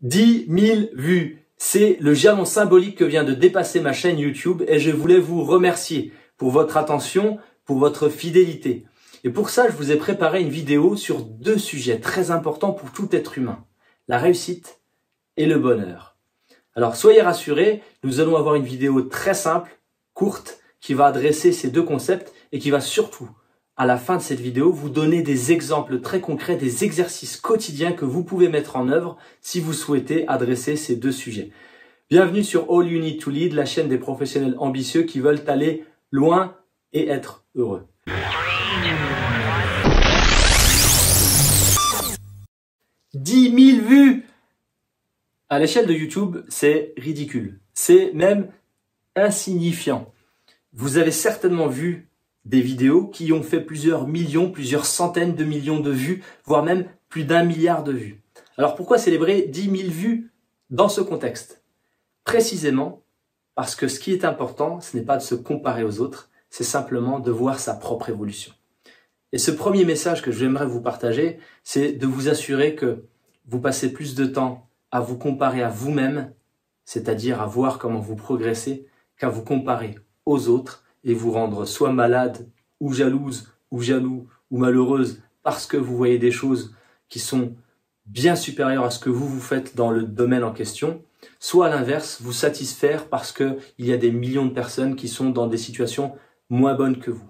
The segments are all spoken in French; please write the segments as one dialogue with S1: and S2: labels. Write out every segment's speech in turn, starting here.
S1: 10 000 vues, c'est le jalon symbolique que vient de dépasser ma chaîne YouTube et je voulais vous remercier pour votre attention, pour votre fidélité. Et pour ça, je vous ai préparé une vidéo sur deux sujets très importants pour tout être humain, la réussite et le bonheur. Alors soyez rassurés, nous allons avoir une vidéo très simple, courte, qui va adresser ces deux concepts et qui va surtout, à la fin de cette vidéo, vous donner des exemples très concrets, des exercices quotidiens que vous pouvez mettre en œuvre si vous souhaitez adresser ces deux sujets. Bienvenue sur All You Need to Lead, la chaîne des professionnels ambitieux qui veulent aller loin et être heureux. « 10 000 vues !» À l'échelle de YouTube, c'est ridicule. C'est même insignifiant. Vous avez certainement vu des vidéos qui ont fait plusieurs millions, plusieurs centaines de millions de vues, voire même plus d'1 milliard de vues. Alors pourquoi célébrer 10 000 vues dans ce contexte? Précisément parce que ce qui est important, ce n'est pas de se comparer aux autres, c'est simplement de voir sa propre évolution. Et ce premier message que j'aimerais vous partager, c'est de vous assurer que vous passez plus de temps à vous comparer à vous-même, c'est-à-dire à voir comment vous progressez, qu'à vous comparer aux autres et vous rendre soit malade, ou jalouse, ou jaloux, ou malheureuse parce que vous voyez des choses qui sont bien supérieures à ce que vous faites dans le domaine en question, soit à l'inverse, vous satisfaire parce qu'il y a des millions de personnes qui sont dans des situations moins bonnes que vous.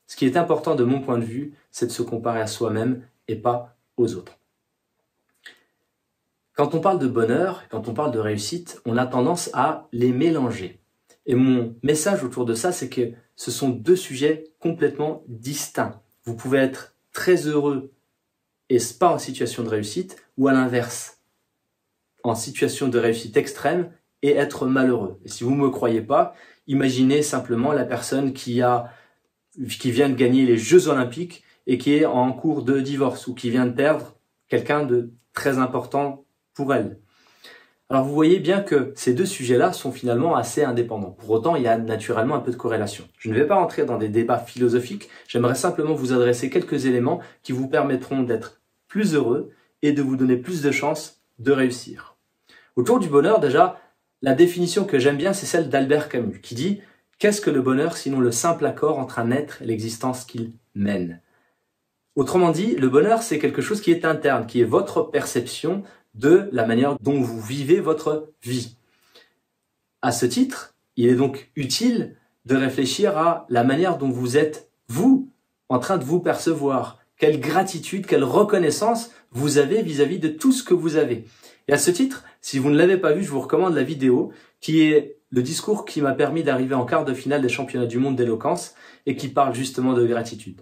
S1: Ce qui est important de mon point de vue, c'est de se comparer à soi-même et pas aux autres. Quand on parle de bonheur, quand on parle de réussite, on a tendance à les mélanger. Et mon message autour de ça, c'est que ce sont deux sujets complètement distincts. Vous pouvez être très heureux et pas en situation de réussite, ou à l'inverse, en situation de réussite extrême et être malheureux. Et si vous ne me croyez pas, imaginez simplement la personne qui vient de gagner les Jeux Olympiques et qui est en cours de divorce ou qui vient de perdre quelqu'un de très important pour elle. Alors vous voyez bien que ces deux sujets-là sont finalement assez indépendants. Pour autant, il y a naturellement un peu de corrélation. Je ne vais pas rentrer dans des débats philosophiques, j'aimerais simplement vous adresser quelques éléments qui vous permettront d'être plus heureux et de vous donner plus de chances de réussir. Autour du bonheur, déjà, la définition que j'aime bien, c'est celle d'Albert Camus, qui dit « Qu'est-ce que le bonheur sinon le simple accord entre un être et l'existence qu'il mène ?» Autrement dit, le bonheur, c'est quelque chose qui est interne, qui est votre perception de la manière dont vous vivez votre vie. À ce titre, il est donc utile de réfléchir à la manière dont vous êtes, vous, en train de vous percevoir. Quelle gratitude, quelle reconnaissance vous avez vis-à-vis de tout ce que vous avez. Et à ce titre, si vous ne l'avez pas vu, je vous recommande la vidéo qui est le discours qui m'a permis d'arriver en quart de finale des championnats du monde d'éloquence et qui parle justement de gratitude.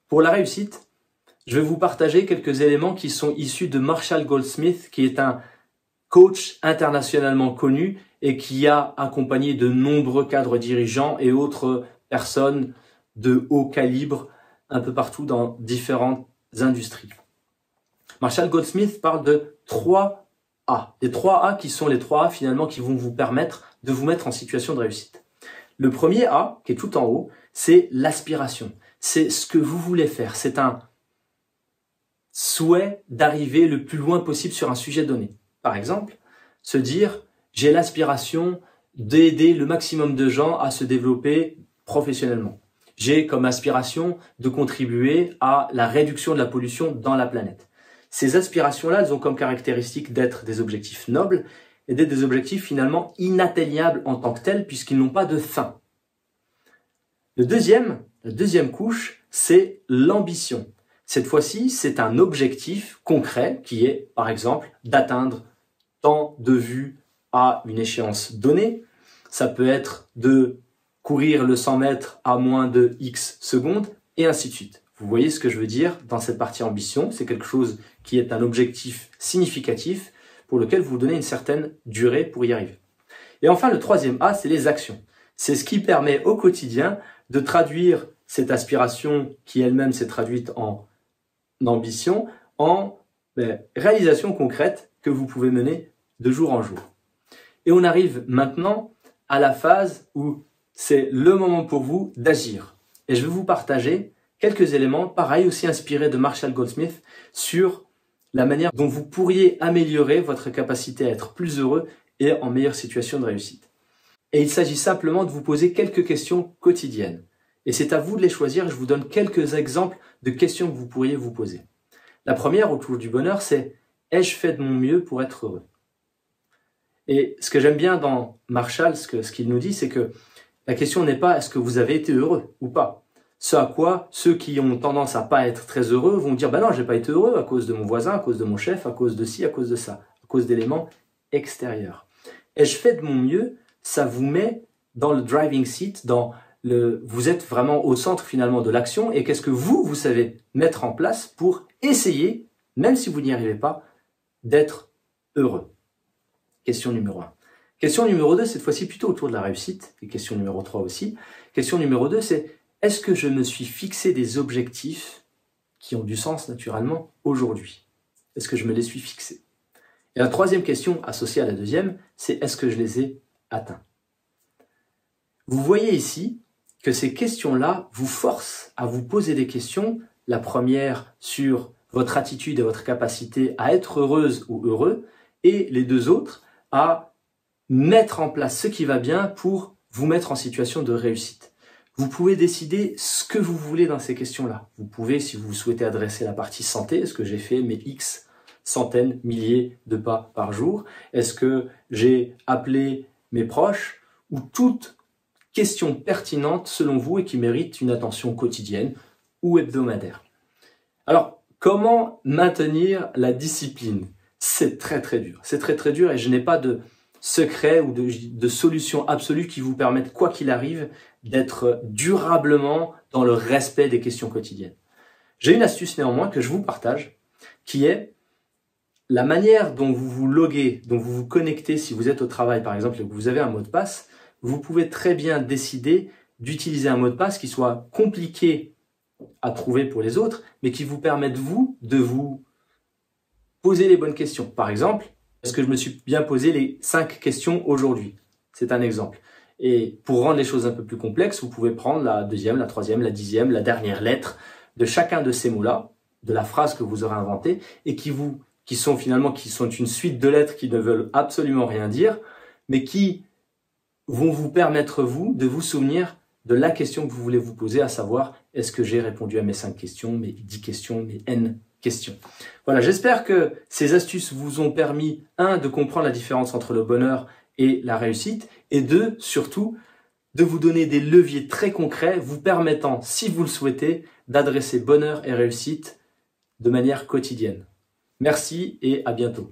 S1: Pour la réussite, je vais vous partager quelques éléments qui sont issus de Marshall Goldsmith, qui est un coach internationalement connu et qui a accompagné de nombreux cadres dirigeants et autres personnes de haut calibre un peu partout dans différentes industries. Marshall Goldsmith parle de 3 A. Les 3 A qui sont les 3 A finalement qui vont vous permettre de vous mettre en situation de réussite. Le premier A, qui est tout en haut, c'est l'aspiration. C'est ce que vous voulez faire. C'est un souhait d'arriver le plus loin possible sur un sujet donné. Par exemple, se dire « j'ai l'aspiration d'aider le maximum de gens à se développer professionnellement. J'ai comme aspiration de contribuer à la réduction de la pollution dans la planète. » Ces aspirations-là, elles ont comme caractéristique d'être des objectifs nobles et d'être des objectifs finalement inatteignables en tant que tels puisqu'ils n'ont pas de fin. La deuxième couche, c'est l'ambition. Cette fois-ci, c'est un objectif concret qui est, par exemple, d'atteindre tant de vues à une échéance donnée. Ça peut être de courir le 100 mètres à moins de X secondes et ainsi de suite. Vous voyez ce que je veux dire dans cette partie ambition. C'est quelque chose qui est un objectif significatif pour lequel vous donnez une certaine durée pour y arriver. Et enfin, le troisième A, c'est les actions. C'est ce qui permet au quotidien de traduire cette aspiration qui elle-même s'est traduite en ambition en réalisation concrète que vous pouvez mener de jour en jour. Et on arrive maintenant à la phase où c'est le moment pour vous d'agir. Et je vais vous partager quelques éléments, pareil aussi inspirés de Marshall Goldsmith, sur la manière dont vous pourriez améliorer votre capacité à être plus heureux et en meilleure situation de réussite. Et il s'agit simplement de vous poser quelques questions quotidiennes. Et c'est à vous de les choisir. Je vous donne quelques exemples de questions que vous pourriez vous poser. La première autour du bonheur, c'est « Ai-je fait de mon mieux pour être heureux ?» Et ce que j'aime bien dans Marshall, ce qu'il nous dit, c'est que la question n'est pas « Est-ce que vous avez été heureux ou pas ?» Ce à quoi ceux qui ont tendance à pas être très heureux vont dire « Bah non, j'ai pas été heureux à cause de mon voisin, à cause de mon chef, à cause de ci, à cause de ça, à cause d'éléments extérieurs. » Ai-je fait de mon mieux? Ça vous met dans le driving seat, vous êtes vraiment au centre finalement de l'action et qu'est-ce que vous savez mettre en place pour essayer, même si vous n'y arrivez pas, d'être heureux. Question numéro 1. Question numéro 2, cette fois-ci plutôt autour de la réussite, et question numéro 3 aussi. Question numéro 2, c'est est-ce que je me suis fixé des objectifs qui ont du sens naturellement aujourd'hui? Est-ce que je me les suis fixés? Et la troisième question associée à la deuxième, c'est est-ce que je les ai atteints? Vous voyez ici que ces questions-là vous forcent à vous poser des questions. La première sur votre attitude et votre capacité à être heureuse ou heureux, et les deux autres à mettre en place ce qui va bien pour vous mettre en situation de réussite. Vous pouvez décider ce que vous voulez dans ces questions-là. Vous pouvez, si vous souhaitez adresser la partie santé, ce que j'ai fait, mes X centaines, milliers de pas par jour, est-ce que j'ai appelé mes proches, ou toute question pertinente selon vous et qui mérite une attention quotidienne ou hebdomadaire. Alors, comment maintenir la discipline? C'est très très dur. C'est très très dur et je n'ai pas de secret ou de solution absolue qui vous permette, quoi qu'il arrive, d'être durablement dans le respect des questions quotidiennes. J'ai une astuce néanmoins que je vous partage, qui est la manière dont vous vous loguez, dont vous vous connectez si vous êtes au travail par exemple et que vous avez un mot de passe. Vous pouvez très bien décider d'utiliser un mot de passe qui soit compliqué à trouver pour les autres, mais qui vous permette, vous, de vous poser les bonnes questions. Par exemple, est-ce que je me suis bien posé les 5 questions aujourd'hui? C'est un exemple. Et pour rendre les choses un peu plus complexes, vous pouvez prendre la deuxième, la troisième, la 10e, la dernière lettre de chacun de ces mots-là, de la phrase que vous aurez inventée, et qui sont une suite de lettres qui ne veulent absolument rien dire, mais qui vont vous permettre, vous, de vous souvenir de la question que vous voulez vous poser, à savoir, est-ce que j'ai répondu à mes 5 questions, mes 10 questions, mes N questions. Voilà, j'espère que ces astuces vous ont permis, 1, de comprendre la différence entre le bonheur et la réussite, et 2, surtout, de vous donner des leviers très concrets vous permettant, si vous le souhaitez, d'adresser bonheur et réussite de manière quotidienne. Merci et à bientôt.